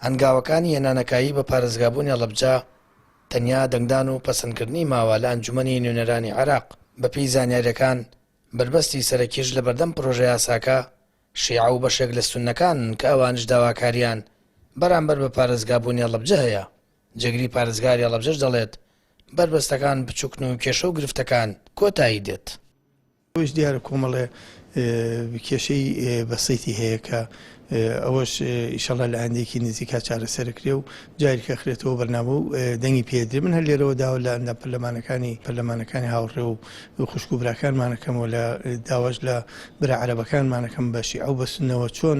هەنگاوەکانی هێنانەکایی بە پارێزگابوونی هەڵەبجە تەنیا دەنگدان و پەسەندکردنی ماوە لە ئەنجومەنی نوێنەرانی عێراق. بەپێی زانیاریەکان بربەستی سەرەکیش لە بەردەم پرۆژە یاساکە شیعە و بەشێک لە سوننەکان کە ئەوانش داواکاریان بەرامبەر بە پارێزگابوونی هەڵەبجە هەیە. جێگری پارێزگاری هەڵەبجەش دەڵێت بربەستەکان بچووکن و کێشە و گرفتەکان کۆتایی دێت. ئەوش دیارە کۆمەڵێ کێشەی بەسەیتی هەیە کە ئەوەش ئیشەڵا لە ئاندێکی نزیکا چارەسەرکرێ و جاریکە خرێتەوە بەرنامە و دەنگی پێدرێ. من هەر لێرەوە داوە لە ئەندە پەرلەمانەکانی هاوڕێ و خوشک و براکانمانەکەمەوە لە داواش لە برا عەرەبەکانمانەکەم بە شیعە و بە سوننەوە چۆن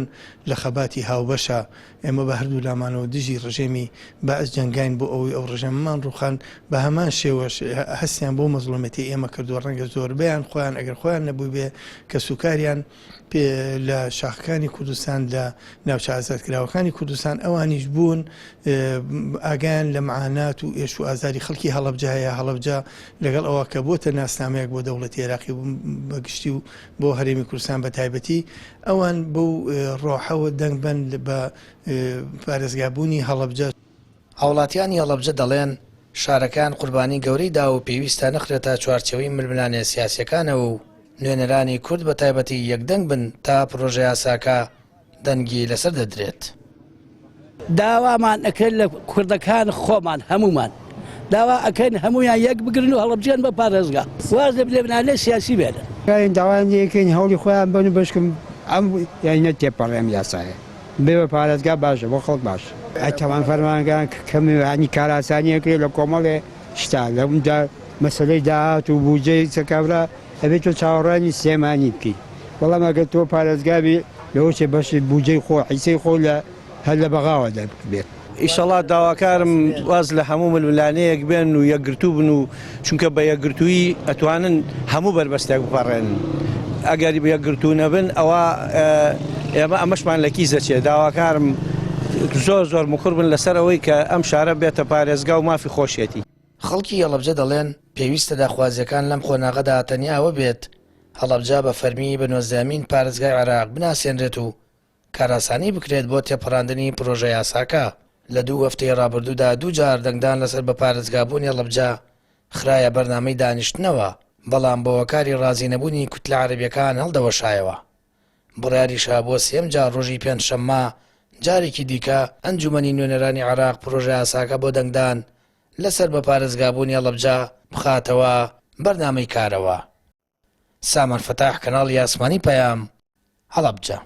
لە خەباتی هاوبەشە ئێمە بە هەردوو لامانەوە دژی ڕژێمی بەعز جەنگاین بۆ ئەوەی ئەو ڕژێممان ڕوخان بە هەمان شێوەش هەستیان بۆ مەزڵومەتی ئێمە کردووە. ڕەنگە زۆربەیان خۆیان ئەگەر خۆیان نەبوو بێ کە سوکاریان لە شاخەکانی کوردستان لە ناوچە ئازادکراوەکانی کوردستان ئەوانیش بوون ئاگیان لە معانات و ئێش و ئازاری خەڵکی هەڵەبجە هەیە. هەڵەبجە لەگەڵ ئەوە کە بۆتە ناسنامەیەک بۆ دەوڵەتی عێراقی بەگشتی و بۆ هەرێمی کوردستان بە تایبەتی ئەوان بەو ڕۆحەوە دەنگ بن بە پارێزگابوونی هەڵەبجە. هاوڵاتیانی هەڵەبجە دەڵێن شارەکان قوربانی گەورەی دا و پێویستە نەخرێتە چوارچێوەی ململانێ سیاسیەکانەوە و نوێنەرانی کورد بە تایبەتی یەکدەنگ بن تا پرۆژە یاساکە دەنگی لەسەر دەدرێت. داوامان ئەکەن لە کوردەکان خۆمان هەمومان داوا ئەکەن هەمویان یەک بگرن و هەڵەبجێن بە پارێزگا واز لە بلێنانێ سیاسی بێنن. داوایان یەکەین هەوڵی خۆیان بن و بشکم ئەم یعنی تێپەڕێم یاسایە بێ پارێزگا باشە بۆ خەڵک باش. ئەتەوان فەرمانگان کەمی کاراسانیەکرێ لە کۆمەڵێ شتا لەمدا مەسلەی داهات و بوجەی سەکاورا ئەبێت تۆ چاوەڕانی سێمانی بکەیت. بەڵام ئەگەر تۆ پارێزگابی لەوەچێ بەشی بوجەی خۆ حیسەی خۆ لە هەر لە بەغاوە دەبێت. ئیشەڵا داواکارم واز لە هەموو ململانەیەک بێن و یەکگرتوو بن و چونکە بە یەکگرتووی ئەتوانن هەموو بربەستێک بپەڕێن. ئەگەری بە یەکگرتوو نەبن ئەوە ئێمە ئەمەشمان لە کیسە چێ. داواکارم زۆر مخور بن لەسەر ئەوەی کە ئەم شارە بێتە پارێزگا و مافی خۆشیەتی. خەڵکی هەڵەبجە دەڵێن پێویستە داخوازیەکان لەم خۆناغەدا تەنیاوە بێت هەڵەبجە بە فەرمی بە 19مین پارێزگای عێراق بناسێنرێت و کاراسانی بکرێت بۆ تێپەڕاندنی پرۆژە یاساکە. لە 2 هەفتەی ڕابردوودا 2 جار دەنگدان لەسەر بە پارێزگابوونی هەڵەبجە خرایە بەرنامەی دانیشتنەوە، بەڵام بۆوەکاری ڕازی نەبوونی کوتلە عەرەبیەکان هەڵدەوەشایەوە. بڕیاریشا بۆ 3ەم جار ڕۆژی پێنجشەممە جارێکی دیکە ئەنجومەنی نوێنەرانی عێراق پرۆژە یاساکە بۆ دەنگدان لەسەر بە پارێزگابوونی هەڵەبجە بخاتەوە بەرنامەی کارەوە. سامان فەتاح، کەناڵی ئاسمانی پەیام، هەڵەبجە.